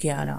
11।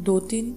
2-3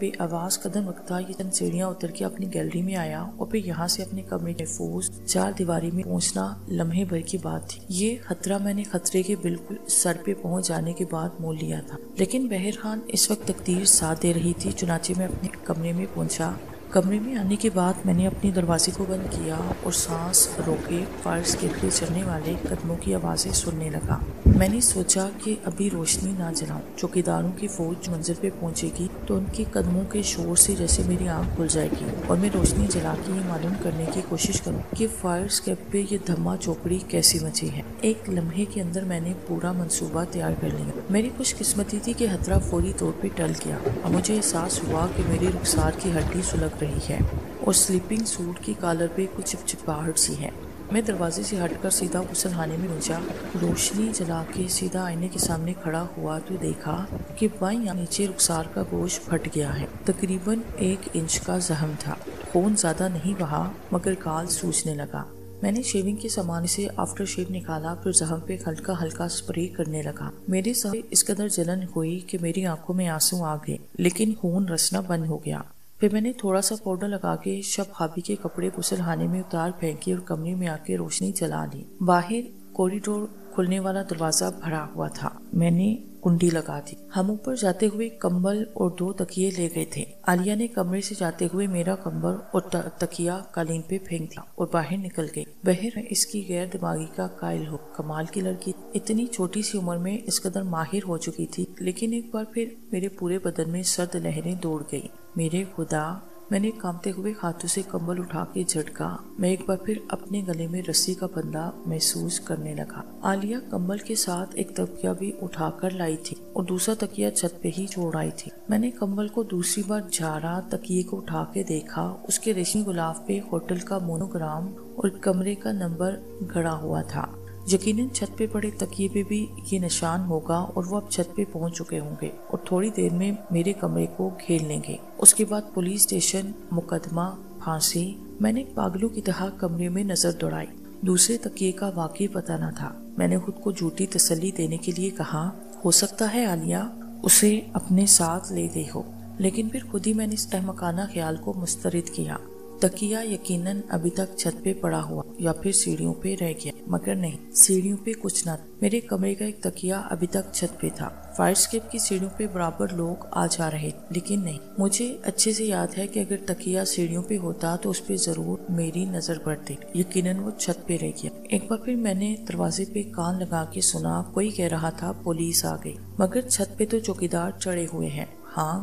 بے آواز قدم رکھتا یہ چند سیڑھیاں اتر کے اپنی گیلری میں آیا اور پھر یہاں سے اپنے کمرے کے محفوظ چار دیواری میں پہنچنا لمحے بھر کی بات تھی۔ یہ خطرہ میں نے خطرے کے بالکل سر پہ پہنچ جانے کے بعد مول لیا تھا، لیکن بہرحال اس وقت تقدیر ساتھ دے رہی تھی، چنانچہ میں اپنے کمرے میں پہنچا۔ کمرے میں آنے کے بعد میں نے اپنے دروازے کو بند کیا اور سانس روکے فرش کے پہ چلنے والے قدموں کی آوازیں سننے لگا۔ میں نے سوچا کہ ابھی روشنی نہ جلاؤں، چوکیداروں کی فوج منزل پہ پہنچے گی تو ان کے قدموں کے شور سے جیسے میری آنکھ کھل جائے گی اور میں روشنی جلا کے یہ معلوم کرنے کی کوشش کروں کہ فائر اسکیپ پہ یہ دھما چوکڑی کیسی مچی ہے۔ ایک لمحے کے اندر میں نے پورا منصوبہ تیار کر لیا۔ میری خوش قسمتی تھی کہ خطرہ فوری طور پہ ٹل گیا اور مجھے احساس ہوا کہ میری رخسار کی ہڈی سلگ رہی ہے اور سلیپنگ سوٹ کی کالر پہ کچھ چپچپاہٹ سی ہے۔ میں دروازے سے ہٹ کر سیدھا غسل خانے میں پہنچا۔ روشنی جلا کے سیدھا آئینے کے سامنے کھڑا ہوا تو دیکھا کہ بائیں نیچے رخسار کا گوشت پھٹ گیا ہے، تقریباً 1 انچ کا زخم تھا۔ خون زیادہ نہیں بہا مگر گال سوجنے لگا۔ میں نے شیونگ کے سامان سے آفٹر شیو نکالا، پھر زخم پہ ہلکا ہلکا اسپرے کرنے لگا۔ میرے سر اس قدر جلن ہوئی کہ میری آنکھوں میں آنسو آ گئے، لیکن خون رسنا بند ہو گیا۔ پھر میں نے تھوڑا سا پاؤڈر لگا کے شب خوابی کے کپڑے غسل خانے میں اتار پھینکے اور کمرے میں آ کے روشنی جلا لی۔ باہر کوریڈور کھلنے والا دروازہ بھرا ہوا تھا، میں نے کنڈی لگا دی۔ ہم اوپر جاتے ہوئے کمبل اور 2 تکیے لے گئے تھے۔ عالیہ نے کمرے سے جاتے ہوئے میرا کمبل اور تکیہ قالین پہ پھینک دیا اور باہر نکل گئی۔ بہر اس کی غیر دماغی کا قائل ہو، کمال کی لڑکی، اتنی چھوٹی سی عمر میں اس قدر ماہر ہو چکی تھی، لیکن ایک بار پھر میرے پورے بدن میں سرد لہریں دوڑ گئی۔ میرے خدا، میں نے کانپتے ہوئے ہاتھوں سے کمبل اٹھا کے جھٹکا۔ میں ایک بار پھر اپنے گلے میں رسی کا بندھا محسوس کرنے لگا۔ عالیہ کمبل کے ساتھ ایک تکیہ بھی اٹھا کر لائی تھی اور دوسرا تکیہ چھت پہ ہی چھوڑ آئی تھی۔ میں نے کمبل کو دوسری بار جھاڑا، تکیے کو اٹھا کے دیکھا، اس کے ریشمی غلاف پہ ہوٹل کا مونوگرام اور کمرے کا نمبر گڑا ہوا تھا۔ یقیناً چھت پہ پڑے تکیے پہ بھی یہ نشان ہوگا اور وہ اب چھت پہ پہنچ چکے ہوں گے اور تھوڑی دیر میں میرے کمرے کو گھیر لیں گے۔ اس کے بعد پولیس اسٹیشن، مقدمہ، پھانسی۔ میں نے پاگلوں کی طرح کمرے میں نظر دوڑائی۔ دوسرے تکیے کا واقعی پتہ نہ تھا۔ میں نے خود کو جھوٹی تسلی دینے کے لیے کہا، ہو سکتا ہے عالیہ اسے اپنے ساتھ لے گئی ہو، لیکن پھر خود ہی میں نے اس احمقانہ خیال کو مسترد کیا۔ تکیہ یقیناً ابھی تک چھت پہ پڑا ہوا یا پھر سیڑھیوں پہ رہ گیا، مگر نہیں، سیڑھیوں پہ کچھ نہ تھا۔ میرے کمرے کا ایک تکیہ ابھی تک چھت پہ تھا۔ فائر اسکیپ کی سیڑھیوں پہ برابر لوگ آ جا رہے، لیکن نہیں۔ مجھے اچھے سے یاد ہے کہ اگر تکیہ سیڑھیوں پہ ہوتا تو اس پہ ضرور میری نظر پڑتی۔ یقیناً وہ چھت پہ رہ گیا۔ ایک بار پھر میں نے دروازے پہ کان لگا کے سنا، کوئی کہہ رہا تھا پولیس آ گئی، مگر چھت پہ تو چوکیدار چڑھے ہوئے ہیں۔ ہاں،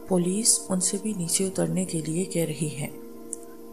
پولیس ان سے بھی نیچے اترنے کے لیے کہہ رہی ہے۔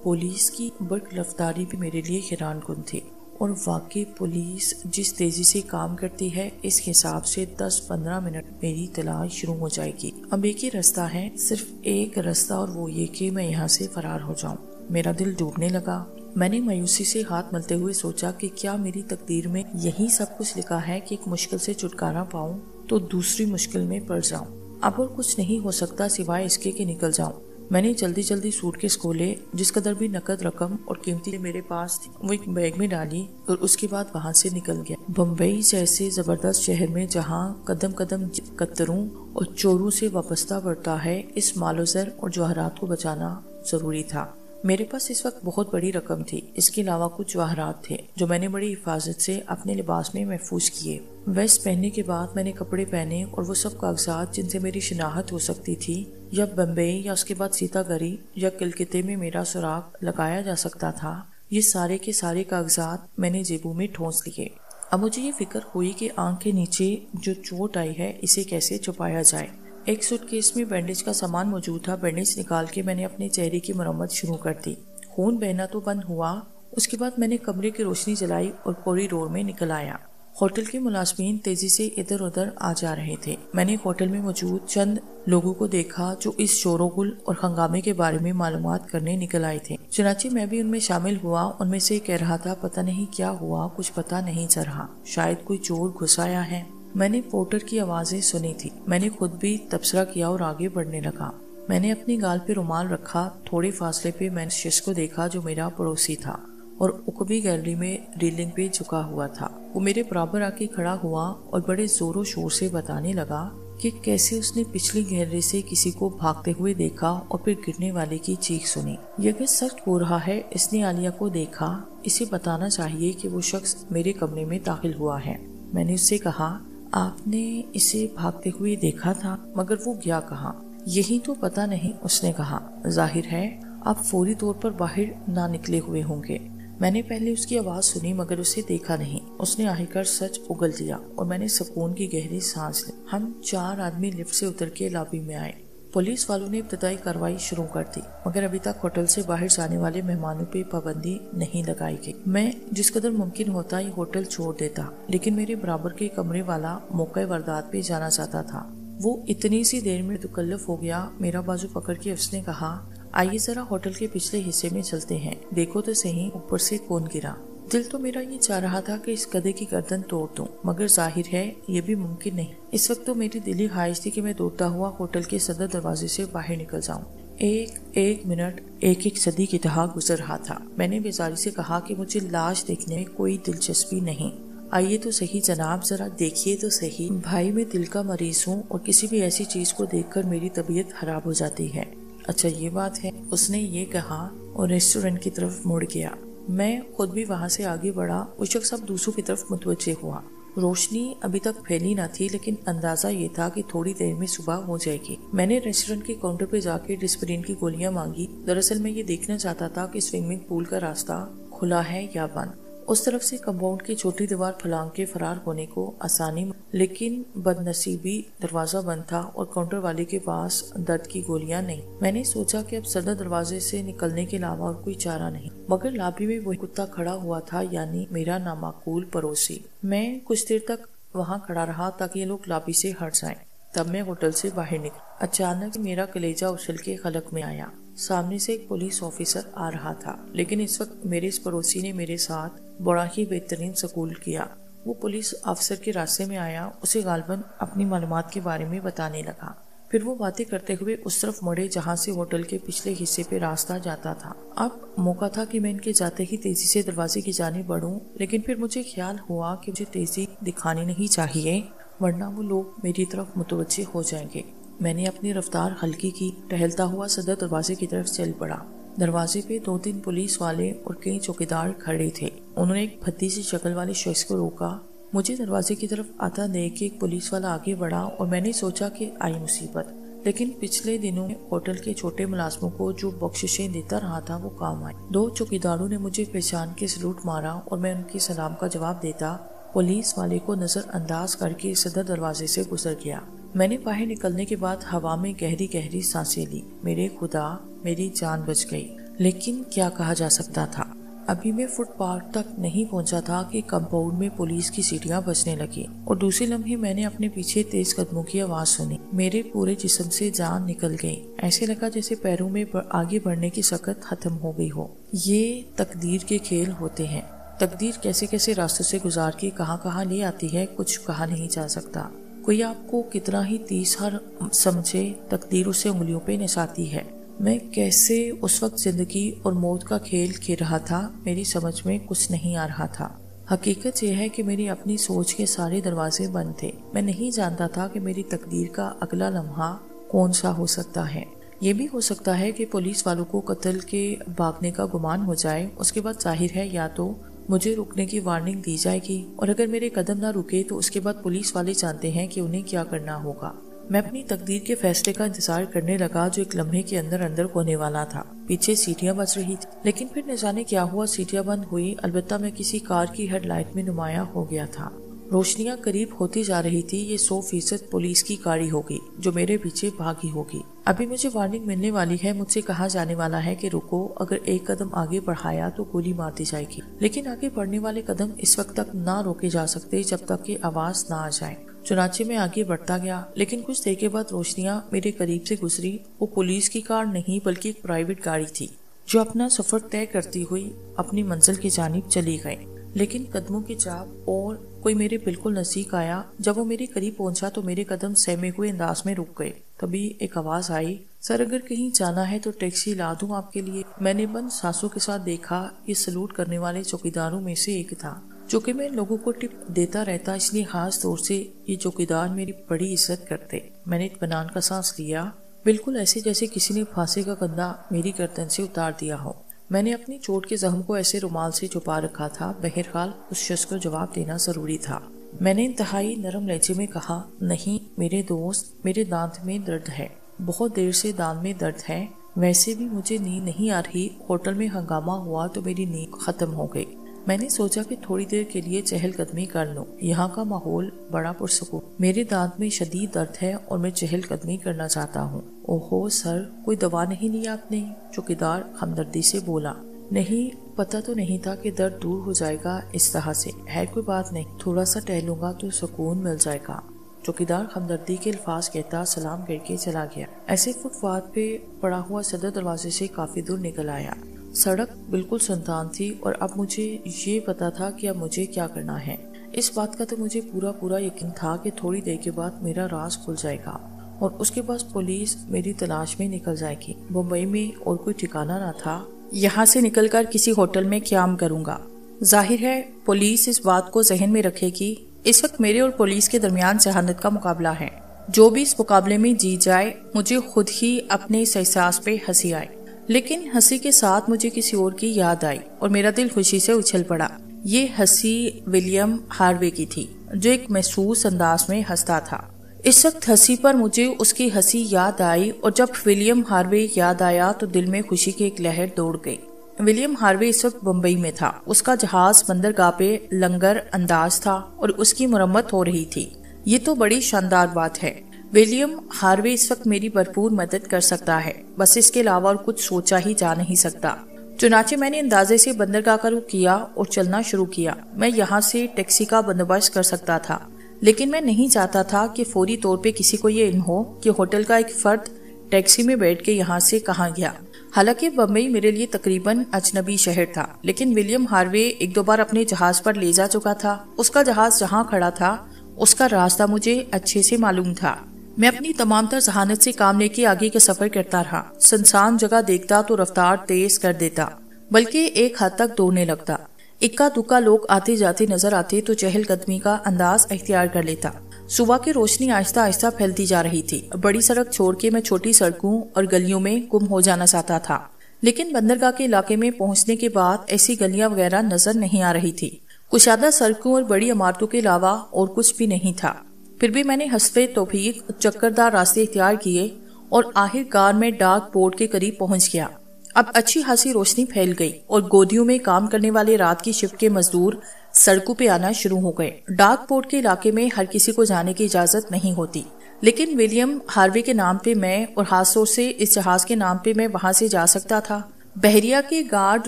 پولیس کی برق رفتاری بھی میرے لیے حیران کن تھی، اور واقعی پولیس جس تیزی سے کام کرتی ہے، اس حساب سے 10-15 منٹ میری تلاش شروع ہو جائے گی۔ اب ایک ہی رستہ ہے، صرف ایک رستہ، اور وہ یہ کہ میں یہاں سے فرار ہو جاؤں۔ میرا دل ڈوبنے لگا۔ میں نے مایوسی سے ہاتھ ملتے ہوئے سوچا کہ کیا میری تقدیر میں یہی سب کچھ لکھا ہے کہ ایک مشکل سے چھٹکارا پاؤں تو دوسری مشکل میں پڑ جاؤں۔ اب اور کچھ نہیں ہو سکتا سوائے اس کے کہ نکل جاؤں۔ میں نے جلدی جلدی سوٹ کیس کھولے، جس قدر بھی نقد رقم اور قیمتی میرے پاس تھی وہ ایک بیگ میں ڈالی اور اس کے بعد وہاں سے نکل گیا۔ بمبئی جیسے زبردست شہر میں جہاں قدم قدم قطروں اور چوروں سے وابستہ پڑتا ہے، اس مال و زر اور جواہرات کو بچانا ضروری تھا۔ میرے پاس اس وقت بہت بڑی رقم تھی، اس کے علاوہ کچھ جواہرات تھے جو میں نے بڑی حفاظت سے اپنے لباس میں محفوظ کیے۔ ویسٹ پہننے کے بعد میں نے کپڑے پہنے اور وہ سب کاغذات جن سے میری شناخت ہو سکتی تھی، یا بمبئی یا اس کے بعد سیتا گری یا کلکتے میں میرا سراغ لگایا جا سکتا تھا، یہ سارے کے سارے کاغذات میں نے جیبوں میں ٹھونس لیے۔ اب مجھے یہ فکر ہوئی کہ آنکھ کے نیچے جو چوٹ آئی ہے اسے کیسے چھپایا جائے۔ ایک سوٹ کیس میں بینڈیج کا سامان موجود تھا۔ بینڈیج نکال کے میں نے اپنے چہرے کی مرمت شروع کر دی۔ خون بہنا تو بند ہوا۔ اس کے بعد میں نے کمرے کی روشنی جلائی اور کوریڈور میں نکل آیا۔ ہوٹل کے ملازمین تیزی سے ادھر ادھر آ جا رہے تھے۔ میں نے ہوٹل میں موجود چند لوگوں کو دیکھا جو اس شور و غل اور ہنگامے کے بارے میں معلومات کرنے نکل آئے تھے، چنانچہ میں بھی ان میں شامل ہوا۔ ان میں سے کہہ رہا تھا، پتہ نہیں کیا ہوا، کچھ پتہ نہیں چل رہا، شاید کوئی چور گھس آیا ہے۔ میں نے پورٹر کی آوازیں سنی تھی۔ میں نے خود بھی تبصرہ کیا اور آگے بڑھنے لگا۔ میں نے اپنی گال پہ رومال رکھا۔ تھوڑے فاصلے پہ میں نے شخص کو دیکھا جو میرا پڑوسی تھا اور عقبی گیلری میں ریلنگ پہ جھکا ہوا تھا۔ وہ میرے برابر آ کے کھڑا ہوا اور بڑے زور و شور سے بتانے لگا کہ کہ کیسے اس نے پچھلی گیلری سے کسی کو بھاگتے ہوئے دیکھا اور پھر گرنے والے کی چیخ سنی۔ یہ اگر سچ ہو رہا ہے اس نے عالیہ کو دیکھا، اسے بتانا چاہیے کہ وہ شخص میرے کمرے میں داخل ہوا ہے۔ میں نے اس سے کہا آپ نے اسے بھاگتے ہوئے دیکھا تھا، مگر وہ گیا کہاں؟ یہی تو پتا نہیں، اس نے کہا۔ ظاہر ہے آپ فوری طور پر باہر نہ نکلے ہوئے ہوں گے۔ میں نے پہلے اس کی آواز سنی مگر اسے دیکھا نہیں۔ اس نے آہ کر سچ اگل دیا اور میں نے سکون کی گہری سانس لی۔ ہم 4 آدمی لفٹ سے اتر کے لابی میں آئے۔ پولیس والوں نے ابتدائی کارروائی شروع کر دی مگر ابھی تک ہوٹل سے باہر جانے والے مہمانوں پہ پابندی نہیں لگائی گئی۔ میں جس قدر ممکن ہوتا یہ ہوٹل چھوڑ دیتا، لیکن میرے برابر کے کمرے والا موقع واردات پہ جانا چاہتا تھا۔ وہ اتنی سی دیر میں تکلف ہو گیا۔ میرا بازو پکڑ کے اس نے کہا آئیے ذرا ہوٹل کے پچھلے حصے میں چلتے ہیں، دیکھو تو صحیح اوپر سے کون گرا۔ دل تو میرا یہ چاہ رہا تھا کہ اس گدھے کی گردن توڑ دوں، مگر ظاہر ہے یہ بھی ممکن نہیں۔ اس وقت تو میری دلی خواہش تھی کہ میں دوڑتا ہوا ہوٹل کے صدر دروازے سے باہر نکل جاؤں۔ ایک منٹ ایک صدی کی طرح گزر رہا تھا۔ میں نے بیزاری سے کہا کہ مجھے لاش دیکھنے میں کوئی دلچسپی نہیں۔ آئیے تو صحیح جناب، ذرا دیکھیے تو صحیح۔ بھائی میں دل کا مریض ہوں اور کسی بھی ایسی چیز کو دیکھ کر میری طبیعت خراب ہو جاتی ہے۔ اچھا یہ بات ہے، اس نے یہ کہا اور ریسٹورنٹ کی طرف مڑ گیا۔ میں خود بھی وہاں سے آگے بڑھا۔ وہ شخص اب دوسروں کی طرف متوجہ ہوا۔ روشنی ابھی تک پھیلی نہ تھی لیکن اندازہ یہ تھا کہ تھوڑی دیر میں صبح ہو جائے گی۔ میں نے ریسٹورنٹ کے کاؤنٹر پہ جا کے ڈسپرین کی گولیاں مانگی۔ دراصل میں یہ دیکھنا چاہتا تھا کہ سوئمنگ پول کا راستہ کھلا ہے یا بند۔ اس طرف سے کمپاؤنڈ کی چھوٹی دیوار پھلانگ کے فرار ہونے کو آسانی، لیکن بدنصیبی دروازہ بند تھا اور کاؤنٹر والے کے پاس درد کی گولیاں نہیں۔ میں نے سوچا کہ اب صدر دروازے سے نکلنے کے علاوہ اور کوئی چارہ نہیں، مگر لابی میں وہی کتا کھڑا ہوا تھا، یعنی میرا نامعقول پڑوسی۔ میں کچھ دیر تک وہاں کھڑا رہا تاکہ یہ لوگ لابی سے ہٹ جائیں، تب میں ہوٹل سے باہر نکلا۔ اچانک میرا کلیجہ اچھل کے خلق میں آیا۔ سامنے سے ایک پولیس آفیسر آ رہا تھا، لیکن اس وقت میرے اس پڑوسی نے میرے ساتھ بڑا ہی بہترین سلوک کیا۔ وہ پولیس افسر کے راستے میں آیا، اسے غالباً اپنی معلومات کے بارے میں بتانے لگا۔ پھر وہ باتیں کرتے ہوئے اس طرف مڑے جہاں سے ہوٹل کے پچھلے حصے پہ راستہ جاتا تھا۔ اب موقع تھا کہ میں ان کے جاتے ہی تیزی سے دروازے کی جانب بڑھوں، لیکن پھر مجھے خیال ہوا کہ مجھے تیزی دکھانی نہیں چاہیے ورنہ وہ لوگ میری طرف متوجہ ہو جائیں گے۔ میں نے اپنی رفتار ہلکی کی، ٹہلتا ہوا صدر دروازے کی طرف چل پڑا۔ دروازے پہ 2-3 پولیس والے اور کئی چوکیدار کھڑے تھے۔ انہوں نے ایک بھدی سی شکل والے شخص کو روکا۔ مجھے دروازے کی طرف آتا دیکھ کے ایک پولیس والا آگے بڑھا اور میں نے سوچا کہ آئی مصیبت، لیکن پچھلے دنوں ہوٹل کے چھوٹے ملازموں کو جو بخششیں دیتا رہا تھا وہ کام آئی۔ 2 چوکیداروں نے مجھے پہچان کے سلوٹ مارا اور میں ان کے سلام کا جواب دیتا پولیس والے کو نظر انداز کر کے صدر دروازے سے گزر گیا۔ میں نے باہر نکلنے کے بعد ہوا میں گہری گہری سانسیں لی۔ میرے خدا، میری جان بچ گئی، لیکن کیا کہا جا سکتا تھا؟ ابھی میں فٹ پاتھ تک نہیں پہنچا تھا کہ کمپاؤنڈ میں پولیس کی سیٹیاں بجنے لگی اور دوسرے لمحے میں نے اپنے پیچھے تیز قدموں کی آواز سنی۔ میرے پورے جسم سے جان نکل گئی، ایسے لگا جیسے پیروں میں آگے بڑھنے کی سکت ختم ہو گئی ہو۔ یہ تقدیر کے کھیل ہوتے ہیں۔ تقدیر کیسے کیسے راستوں سے گزار کے کہاں کہاں لے آتی ہے کچھ کہا نہیں جا سکتا۔ کوئی آپ کو کتنا ہی تیز ہر سمجھے، تقدیر اسے انگلیوں پہ نساتی ہے۔ میں کیسے اس وقت زندگی اور موت کا کھیل کھیل رہا تھا میری سمجھ میں کچھ نہیں آ رہا تھا۔ حقیقت یہ ہے کہ میری اپنی سوچ کے سارے دروازے بند تھے۔ میں نہیں جانتا تھا کہ میری تقدیر کا اگلا لمحہ کون سا ہو سکتا ہے۔ یہ بھی ہو سکتا ہے کہ پولیس والوں کو قتل کے بھاگنے کا گمان ہو جائے، اس کے بعد ظاہر ہے یا تو مجھے رکنے کی وارننگ دی جائے گی اور اگر میرے قدم نہ رکے تو اس کے بعد پولیس والے جانتے ہیں کہ انہیں کیا کرنا ہوگا۔ میں اپنی تقدیر کے فیصلے کا انتظار کرنے لگا جو ایک لمحے کے اندر اندر ہونے والا تھا۔ پیچھے سیٹیاں بج رہی تھی، لیکن پھر نہ جانے کیا ہوا، سیٹیاں بند ہوئی، البتہ میں کسی کار کی ہیڈ لائٹ میں نمایاں ہو گیا تھا۔ روشنیاں قریب ہوتی جا رہی تھی، یہ 100% پولیس کی گاڑی ہوگی جو میرے پیچھے بھاگی ہوگی۔ ابھی مجھے وارننگ ملنے والی ہے، مجھ سے کہا جانے والا ہے کہ رکو، اگر ایک قدم آگے بڑھایا تو گولی مار دی جائے گی، لیکن آگے بڑھنے والے قدم اس وقت تک نہ روکے جا سکتے جب تک کہ آواز نہ آ جائے۔ چنانچہ میں آگے بڑھتا گیا، لیکن کچھ دیر کے بعد روشنیاں میرے قریب سے گزری۔ وہ پولیس کی کار نہیں بلکہ ایک پرائیویٹ گاڑی تھی جو اپنا سفر طے کرتی ہوئی اپنی منزل کی جانب چلی گئی، لیکن قدموں کی چاپ اور کوئی میرے بالکل نزدیک آیا۔ جب وہ میرے قریب پہنچا تو میرے قدم سہمے ہوئے انداز میں رک گئے۔ تبھی ایک آواز آئی، سر اگر کہیں جانا ہے تو ٹیکسی لا دوں آپ کے لیے؟ میں نے بند سانسوں کے ساتھ دیکھا، یہ سلوٹ کرنے والے چوکیداروں میں سے ایک تھا۔ چونکہ میں لوگوں کو ٹپ دیتا رہتا اس لیے خاص طور سے یہ چوکیدار میری بڑی عزت کرتے۔ میں نے اطمینان کا سانس لیا، بالکل ایسے جیسے کسی نے پھانسی کا گندا میری گردن سے اتار دیا ہو۔ میں نے اپنی چوٹ کے زخم کو ایسے رومال سے چھپا رکھا تھا۔ بہرحال اس شخص کو جواب دینا ضروری تھا۔ میں نے انتہائی نرم لہجے میں کہا، نہیں میرے دوست، میرے دانت میں درد ہے، بہت دیر سے دانت میں درد ہے، ویسے بھی مجھے نیند نہیں آ رہی، ہوٹل میں ہنگامہ ہوا تو میری نیند ختم ہو گئی۔ میں نے سوچا کہ تھوڑی دیر کے لیے چہل قدمی کر لوں، یہاں کا ماحول بڑا پرسکون، میرے دانت میں شدید درد ہے اور میں چہل قدمی کرنا چاہتا ہوں۔ اوہو سر، کوئی دوا نہیں لیا آپ نے؟ چوکیدار ہمدردی سے بولا۔ نہیں، پتہ تو نہیں تھا کہ درد دور ہو جائے گا اس طرح سے، ہے کوئی بات نہیں، تھوڑا سا ٹہلوں گا تو سکون مل جائے گا۔ چوکیدار ہمدردی کے الفاظ کہتا سلام کر کے چلا گیا۔ ایسے فٹ پاتھ پہ پڑا ہوا صدر دروازے سے کافی دور نکل آیا۔ سڑک بالکل سنسان تھی اور اب مجھے یہ پتا تھا کہ اب مجھے کیا کرنا ہے۔ اس بات کا تو مجھے پورا یقین تھا کہ تھوڑی دیر کے بعد میرا راز کھل جائے گا اور اس کے بعد پولیس میری تلاش میں نکل جائے گی۔ بمبئی میں اور کوئی ٹھکانہ نہ تھا، یہاں سے نکل کر کسی ہوٹل میں قیام کروں گا۔ ظاہر ہے پولیس اس بات کو ذہن میں رکھے گی۔ اس وقت میرے اور پولیس کے درمیان ذہانت کا مقابلہ ہے۔ جو بھی اس مقابلے میں جیت جائے، مجھے خود ہی اپنے اس احساس پہ ہنسی آئی، لیکن ہنسی کے ساتھ مجھے کسی اور کی یاد آئی اور میرا دل خوشی سے اچھل پڑا۔ یہ ہنسی ولیم ہاروے کی تھی، جو ایک محسوس انداز میں ہنستا تھا۔ اس وقت ہنسی پر مجھے اس کی ہنسی یاد آئی اور جب ولیم ہاروے یاد آیا تو دل میں خوشی کی ایک لہر دوڑ گئی۔ ولیم ہاروے اس وقت بمبئی میں تھا، اس کا جہاز بندرگاہ پہ لنگر انداز تھا اور اس کی مرمت ہو رہی تھی۔ یہ تو بڑی شاندار بات ہے۔ ولیم ہاروے اس وقت میری بھرپور مدد کر سکتا ہے، بس اس کے علاوہ اور کچھ سوچا ہی جا نہیں سکتا۔ چنانچہ میں نے اندازے سے بندرگاہ کا رخ کیا اور چلنا شروع کیا۔ میں یہاں سے ٹیکسی کا بندوبست کر سکتا تھا، لیکن میں نہیں چاہتا تھا کہ فوری طور پہ کسی کو یہ علم ہو کہ ہوٹل کا ایک فرد ٹیکسی میں بیٹھ کے یہاں سے کہاں گیا۔ حالانکہ بمبئی میرے لیے تقریباً اجنبی شہر تھا، لیکن ولیم ہاروے ایک دو بار اپنے جہاز پر لے جا چکا تھا۔ اس کا جہاز جہاں کھڑا تھا اس کا راستہ مجھے اچھے سے معلوم تھا۔ میں اپنی تمام تر ذہانت سے کام لے کے آگے کا سفر کرتا رہا۔ سنسان جگہ دیکھتا تو رفتار تیز کر دیتا، بلکہ ایک حد تک دوڑنے لگتا۔ اکا دکا لوگ آتے جاتے نظر آتے تو چہل قدمی کا انداز اختیار کر لیتا۔ صبح کی روشنی آہستہ آہستہ پھیلتی جا رہی تھی۔ بڑی سڑک چھوڑ کے میں چھوٹی سڑکوں اور گلیوں میں گم ہو جانا چاہتا تھا، لیکن بندرگاہ کے علاقے میں پہنچنے کے بعد ایسی گلیاں وغیرہ نظر نہیں آ رہی تھی۔ کشادہ سڑکوں اور بڑی عمارتوں کے علاوہ اور کچھ بھی نہیں تھا۔ پھر بھی میں نے حسب توفیق چکردار راستے اختیار کیے اور آخر کار میں ڈاک بورڈ کے قریب پہنچ گیا۔ اب اچھی خاصی روشنی پھیل گئی اور گودیوں میں کام کرنے والے رات کی شفٹ کے مزدور سڑکوں پہ آنا شروع ہو گئے۔ ڈاک بورڈ کے علاقے میں ہر کسی کو جانے کی اجازت نہیں ہوتی، لیکن ولیم ہاروے کے نام پہ میں اور خاص طور سے اس جہاز کے نام پہ میں وہاں سے جا سکتا تھا۔ بحریہ کے گارڈ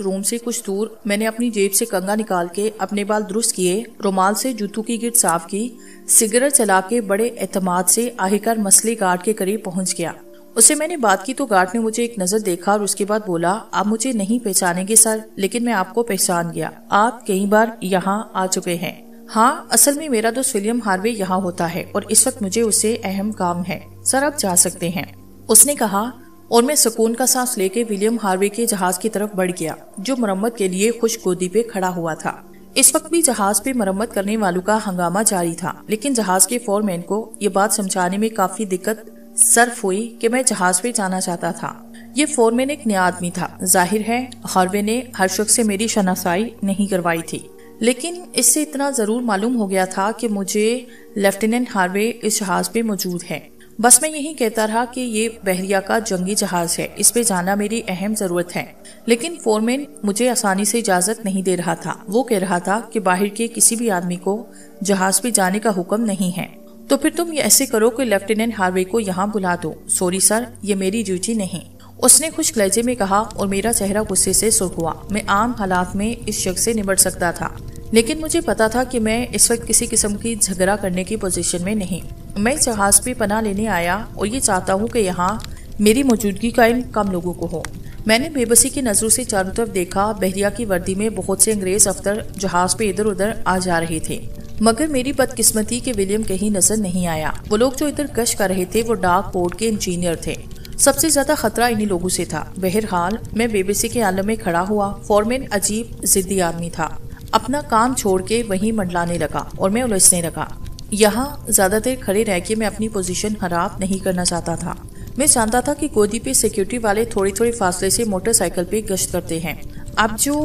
روم سے کچھ دور میں نے اپنی جیب سے کنگا نکال کے اپنے بال درست کیے، رومال سے جوتوں کی گرد صاف کی، سگریٹ چلا کے بڑے اعتماد سے آہستہ مسئلے گارڈ کے قریب پہنچ گیا۔ اسے میں نے بات کی تو گارڈ نے مجھے ایک نظر دیکھا اور اس کے بعد بولا، آپ مجھے نہیں پہچانیں گے سر، لیکن میں آپ کو پہچان گیا، آپ کئی بار یہاں آ چکے ہیں۔ ہاں، اصل میں میرا دوست ولیم ہاروے یہاں ہوتا ہے اور اس وقت مجھے اس سے اہم کام ہے، سر آپ جا سکتے ہیں، اس نے کہا، اور میں سکون کا سانس لے کے ولیم ہاروے کے جہاز کی طرف بڑھ گیا، جو مرمت کے لیے خوش گودی پہ کھڑا ہوا تھا۔ اس وقت بھی جہاز پہ مرمت کرنے والوں کا ہنگامہ جاری تھا، لیکن جہاز کے فورمین کو یہ بات سمجھانے میں کافی دقت صرف ہوئی کہ میں جہاز پہ جانا چاہتا تھا۔ یہ فورمین ایک نیا آدمی تھا۔ ظاہر ہے ہاروے نے ہر شخص سے میری شناسائی نہیں کروائی تھی، لیکن اس سے اتنا ضرور معلوم ہو گیا تھا کہ مجھے لیفٹیننٹ ہاروے اس جہاز پہ موجود ہے۔ بس میں یہی کہتا رہا کہ یہ بحریہ کا جنگی جہاز ہے، اس پہ جانا میری اہم ضرورت ہے، لیکن فورمین مجھے آسانی سے اجازت نہیں دے رہا تھا۔ وہ کہہ رہا تھا کہ باہر کے کسی بھی آدمی کو جہاز پہ جانے کا حکم نہیں ہے۔ تو پھر تم یہ ایسے کرو کہ لیفٹیننٹ ہاروے کو یہاں بلا دو۔ سوری سر، یہ میری ڈیوٹی نہیں، اس نے خشک لہجے میں کہا اور میرا چہرہ غصے سے سرخ ہوا۔ میں عام حالات میں اس شخص سے نمٹ سکتا تھا، لیکن مجھے پتا تھا کہ میں اس وقت کسی قسم کی جھگڑا کرنے کی پوزیشن میں نہیں۔ میں جہاز پہ پناہ لینے آیا اور یہ چاہتا ہوں کہ یہاں میری موجودگی کا علم کم لوگوں کو ہو۔ میں نے بے بسی کی نظروں سے چاروں طرف دیکھا۔ بحریہ کی وردی میں بہت سے انگریز افسر جہاز پہ ادھر ادھر آ جا رہے تھے، مگر میری بدقسمتی کہ ولیم کہیں نظر نہیں آیا۔ وہ لوگ جو ادھر گشت کر رہے تھے وہ ڈاک بورڈ کے انجینئر تھے۔ سب سے زیادہ خطرہ انہی لوگوں سے تھا۔ بہرحال میں بے بسی کے عالم میں کھڑا ہوا۔ فورمین عجیب ضدی آدمی تھا۔ اپنا کام چھوڑ کے وہیں منڈلانے لگا اور میں الجھنے لگا۔ یہاں زیادہ دیر کھڑے رہ کے میں اپنی پوزیشن خراب نہیں کرنا چاہتا تھا۔ میں جانتا تھا کہ گودی پہ سیکیورٹی والے تھوڑی تھوڑی فاصلے سے موٹر سائیکل پہ گشت کرتے ہیں۔ اب جو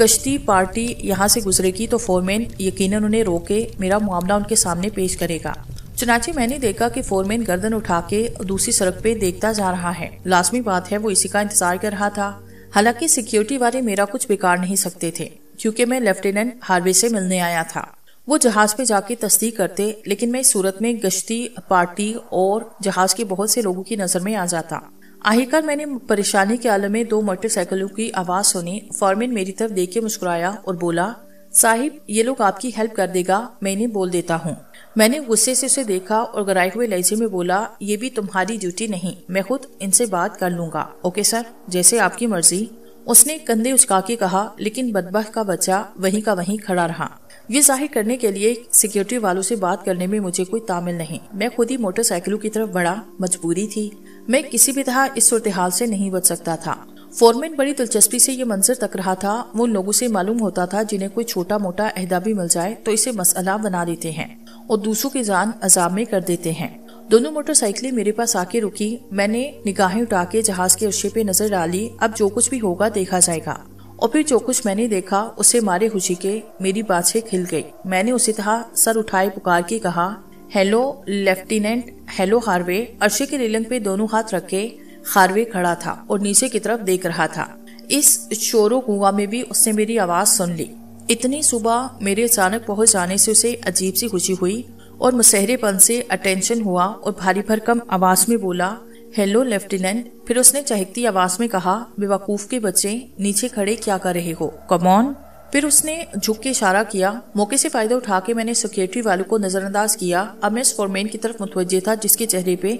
گشتی پارٹی یہاں سے گزرے گی تو فورمین یقیناً انہیں روک کے میرا معاملہ ان کے سامنے پیش کرے گا۔ چنانچہ میں نے دیکھا کہ فورمین گردن اٹھا کے دوسری سڑک پہ دیکھتا جا رہا ہے۔ لازمی بات ہے وہ اسی کا انتظار کر رہا تھا۔ حالانکہ سیکیورٹی والے میرا کچھ بگاڑ نہیں سکتے تھے کیونکہ میں لیفٹیننٹ ہاروے سے ملنے آیا تھا۔ وہ جہاز پہ جا کے تصدیق کرتے، لیکن میں اس صورت میں گشتی پارٹی اور جہاز کے بہت سے لوگوں کی نظر میں آ جاتا۔ آخرکار میں نے پریشانی کے عالم میں 2 موٹر سائیکلوں کی آواز سنی۔ فورمین میری طرف دیکھ کے مسکرایا اور بولا، صاحب یہ لوگ آپ کی ہیلپ کر دے گا، میں انہیں بول دیتا ہوں۔ میں نے غصے سے اسے دیکھا اور گرائے ہوئے لہجے میں بولا، یہ بھی تمہاری ڈیوٹی نہیں، میں خود ان سے بات کر لوں گا۔ اوکے سر، جیسے آپ کی مرضی۔ اس نے کندھے اچکا کے کہا، لیکن بدبخت کا بچہ وہیں کا وہیں کھڑا رہا۔ یہ ظاہر کرنے کے لیے سیکیورٹی والوں سے بات کرنے میں مجھے کوئی تعامل نہیں۔ میں خود ہی موٹر سائیکلوں کی طرف بڑھا، مجبوری تھی۔ میں کسی بھی طرح اس صورتحال سے نہیں بچ سکتا تھا۔ فورمین بڑی دلچسپی سے یہ منظر تک رہا تھا۔ وہ ان لوگوں سے معلوم ہوتا تھا جنہیں کوئی چھوٹا موٹا عہدہ بھی مل جائے تو اسے مسئلہ بنا دیتے ہیں اور دوسروں کی جان عذاب میں کر دیتے ہیں۔ دونوں موٹر سائیکلیں میرے پاس آ کے رکی۔ میں نے نگاہیں اٹھا کے جہاز کے عرصے پہ نظر ڈالی۔ اب جو کچھ بھی ہوگا دیکھا جائے گا۔ اور پھر جو کچھ میں نے دیکھا اسے مارے خوشی کے میری بات سے کھل گئی۔ میں نے اسی طرح سر اٹھائے پکار کے کہا، ہیلو لیفٹیننٹ، ہیلو ہاروے۔ عرصے کے ریلنگ پہ دونوں ہاتھ رکھ کے ہاروے کھڑا تھا اور نیچے کی طرف دیکھ رہا تھا۔ اس شور و غوغا میں بھی اس نے میری آواز سن لی۔ اتنی صبح میرے اچانک پہنچ جانے سے اسے عجیب سی خوشی ہوئی اور مسحرے پن سے اٹینشن ہوا اور بھاری بھرکم آواز میں بولا، ہیلو لیفٹیننٹ۔ پھر اس نے چہکتی آواز میں کہا، بے وقوف کے بچے، نیچے کھڑے کیا کر رہے ہو، کم آن۔ پھر اس نے جھک کے اشارہ کیا۔ موقع سے فائدہ اٹھا کے میں نے سیکیورٹی والوں کو نظر انداز کیا۔ اب میں اس فورمین کی طرف متوجہ تھا جس کے چہرے پہ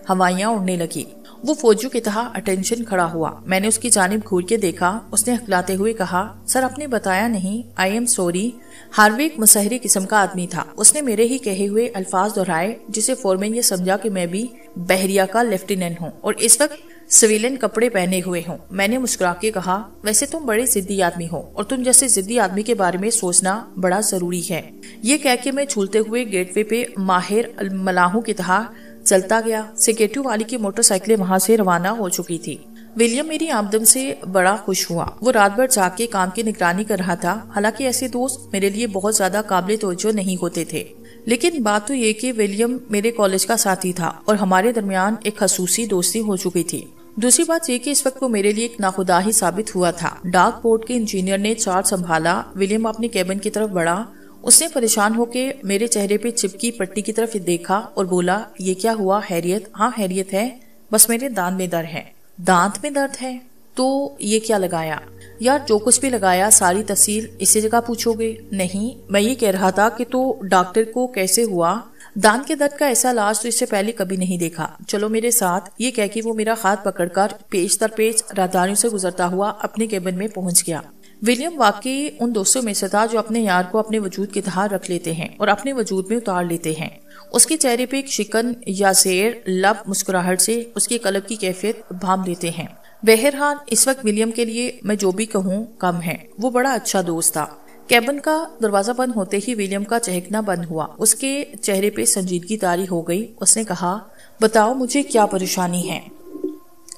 ہوائیاں اڑنے لگی۔ وہ فوجیوں کی طرح اٹینشن کھڑا ہوا۔ میں نے اس کی جانب گھور کے دیکھا۔ اس نے ہکلاتے ہوئے کہا، سر آپ نے بتایا نہیں، آئی ایم سوری۔ ہاروے ایک مسحری قسم کا آدمی تھا۔ اس نے میرے ہی کہے ہوئے الفاظ دہرائے، جسے فورمین یہ سمجھا کہ میں بھی بحریہ کا لیفٹیننٹ ہوں اور اس وقت سویلین کپڑے پہنے ہوئے ہوں۔ میں نے مسکرا کے کہا، ویسے تم بڑے ضدی آدمی ہو اور تم جیسے ضدی آدمی کے بارے میں سوچنا بڑا ضروری ہے۔ یہ کہہ کے میں جھولتے ہوئے گیٹ وے پہ ماہر ملاحوں کی طرح چلتا گیا۔ سیکیورٹی والی کی موٹر سائیکلیں وہاں سے روانہ ہو چکی تھی۔ ولیم میری آمدن سے بڑا خوش ہوا۔ وہ رات بھر جاگ کے کام کی نگرانی کر رہا تھا۔ حالانکہ ایسے دوست میرے لیے بہت زیادہ قابل توجہ نہیں ہوتے تھے، لیکن بات تو یہ کہ ولیم میرے کالج کا ساتھی تھا اور ہمارے درمیان ایک خصوصی دوستی ہو چکی تھی۔ دوسری بات یہ کہ اس وقت وہ میرے لیے ایک ناخدا ہی ثابت ہوا تھا۔ ڈاک بورڈ کے انجینئر نے چارٹ سنبھالا۔ ولیم اپنی کیبن کی طرف بڑھا۔ اس نے پریشان ہو کے میرے چہرے پہ چپکی پٹی کی طرف دیکھا اور بولا، یہ کیا ہوا خیریت؟ ہاں خیریت ہے، بس میرے دانت میں درد ہے۔ دانت میں درد ہے؟ تو یہ کیا لگایا؟ یار جو کچھ بھی لگایا ساری تفصیل اسی جگہ پوچھو گے؟ نہیں، میں یہ کہہ رہا تھا کہ تو ڈاکٹر کو کیسے ہوا؟ دانت کے درد کا ایسا علاج تو اس سے پہلے کبھی نہیں دیکھا، چلو میرے ساتھ۔ یہ کہہ کے وہ میرا ہاتھ پکڑ کر پیچ در پیچ راہداریوں سے گزرتا ہوا اپنے کیبن میں پہنچ گیا۔ ولیم واقعی ان دوستوں میں سے تھا جو اپنے یار کو اپنے وجود کی طرح رکھ لیتے ہیں اور اپنے وجود میں اتار لیتے ہیں۔ اس کے چہرے پہ ایک شکن یا زیر لب مسکراہٹ سے اس کی قلب کی کیفیت بھام دیتے ہیں۔ بہرحال اس وقت ولیم کے لیے میں جو بھی کہوں کم ہے۔ وہ بڑا اچھا دوست تھا۔ کیبن کا دروازہ بند ہوتے ہی ولیم کا چہکنا بند ہوا۔ اس کے چہرے پہ سنجیدگی طاری ہو گئی۔ اس نے کہا، بتاؤ مجھے کیا پریشانی ہے؟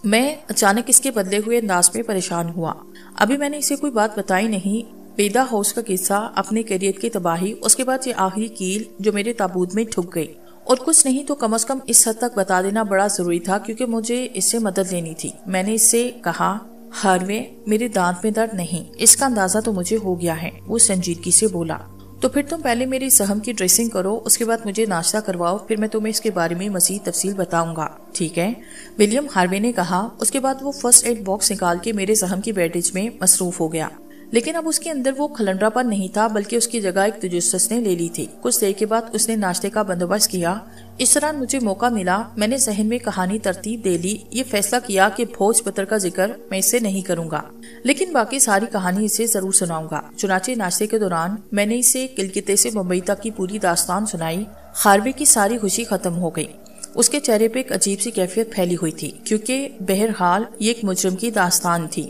میں اچانک اس کے بدلے ہوئے انداز میں پریشان ہوا۔ ابھی میں نے اسے کوئی بات بتائی نہیں۔ پیدا ہاؤس کا قصہ، اپنے کیریئر کی تباہی، اس کے بعد یہ آخری کیل جو میرے تابوت میں ٹھک گئی، اور کچھ نہیں تو کم از کم اس حد تک بتا دینا بڑا ضروری تھا کیونکہ مجھے اس سے مدد لینی تھی۔ میں نے اس سے کہا، ہاروے میرے دانت میں درد نہیں، اس کا اندازہ تو مجھے ہو گیا ہے۔ وہ سنجیدگی سے بولا، تو پھر تم پہلے میری سہم کی ڈریسنگ کرو، اس کے بعد مجھے ناشتہ کرواؤ، پھر میں تمہیں اس کے بارے میں مزید تفصیل بتاؤں گا، ٹھیک ہے؟ ولیم ہاروے نے کہا۔ اس کے بعد وہ فرسٹ ایڈ باکس نکال کے میرے سہم کی بینڈیج میں مصروف ہو گیا، لیکن اب اس کے اندر وہ کھلنڈرا پن نہیں تھا بلکہ اس کی جگہ ایک تجسس نے لے لی تھی۔ کچھ دیر کے بعد اس نے ناشتے کا بندوبست کیا۔ اس طرح مجھے موقع ملا، میں نے ذہن میں کہانی ترتیب دے لی، یہ فیصلہ کیا کہ بھوج پتر کا ذکر میں اس سے نہیں کروں گا، لیکن باقی ساری کہانی اسے ضرور سناؤں گا۔ چنانچہ ناشتے کے دوران میں نے اسے کلکتے سے ممبئی تک کی پوری داستان سنائی۔ ہاروے کی ساری خوشی ختم ہو گئی۔ اس کے چہرے پہ ایک عجیب سی کیفیت پھیلی ہوئی تھی کیونکہ بہرحال یہ ایک مجرم کی داستان تھی۔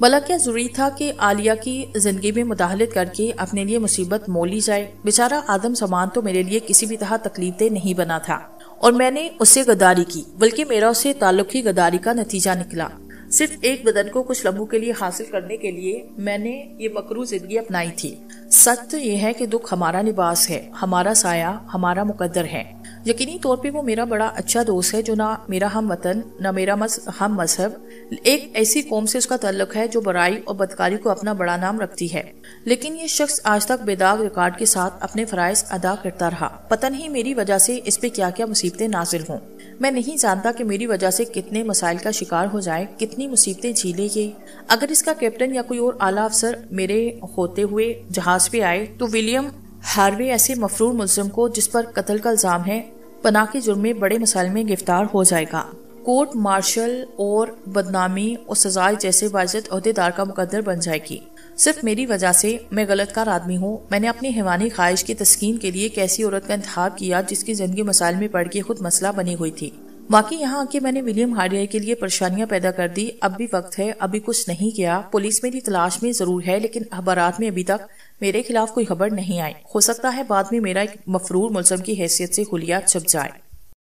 بلا کیا ضروری تھا کہ عالیہ کی زندگی میں مداخلت کر کے اپنے لیے مصیبت مول لی جائے؟ بیچارہ آدم سامان تو میرے لیے کسی بھی طرح تکلیف دہ نہیں بنا تھا، اور میں نے اس سے غداری کی، بلکہ میرا اس سے تعلق ہی غداری کا نتیجہ نکلا۔ صرف ایک بدن کو کچھ لمحوں کے لیے حاصل کرنے کے لیے میں نے یہ مکروہ زندگی اپنائی تھی۔ سچ تو یہ ہے کہ دکھ ہمارا لباس ہے، ہمارا سایہ، ہمارا مقدر ہے۔ یقینی طور پہ وہ میرا بڑا اچھا دوست ہے جو نہ میرا ہم وطن، نہ میرا ہم مذہب، ایک ایسی قوم سے اس کا تعلق ہے جو برائی اور بدکاری کو اپنا بڑا نام رکھتی ہے، لیکن یہ شخص آج تک بے داغ ریکارڈ کے ساتھ اپنے فرائض ادا کرتا رہا۔ پتہ نہیں میری وجہ سے اس پہ کیا کیا مصیبتیں نازل ہوں۔ میں نہیں جانتا کہ میری وجہ سے کتنے مسائل کا شکار ہو جائے، کتنی مصیبتیں جھیلے یہ۔ اگر اس کا کیپٹن یا کوئی اور اعلیٰ افسر میرے ہوتے ہوئے جہاز پہ آئے تو ولیم ہاروے ایسے مفرور ملزم کو جس پر قتل کا الزام ہے پناہ کے جرم میں بڑے مسائل میں گرفتار ہو جائے گا۔ کورٹ مارشل اور بدنامی اور سزا جیسے باعزت عہدیدار کا مقدر بن جائے گی۔ صرف میری وجہ سے میں غلط کار آدمی ہوں۔ میں نے اپنی حیوانی خواہش کی تسکین کے لیے ایک ایسی عورت کا انتخاب کیا جس کی زندگی مسائل میں پڑ کے خود مسئلہ بنی ہوئی تھی۔ واقعی یہاں آ کے میں نے ولیم ہاریے کے لیے پریشانیاں پیدا کر دی۔ اب بھی وقت ہے، ابھی کچھ نہیں کیا۔ پولیس میری تلاش میں ضرور ہے، لیکن اخبارات میں ابھی تک میرے خلاف کوئی خبر نہیں آئی۔ ہو سکتا ہے بعد میں میرا ایک مفرور ملزم کی حیثیت سے خلیات چھپ جائے۔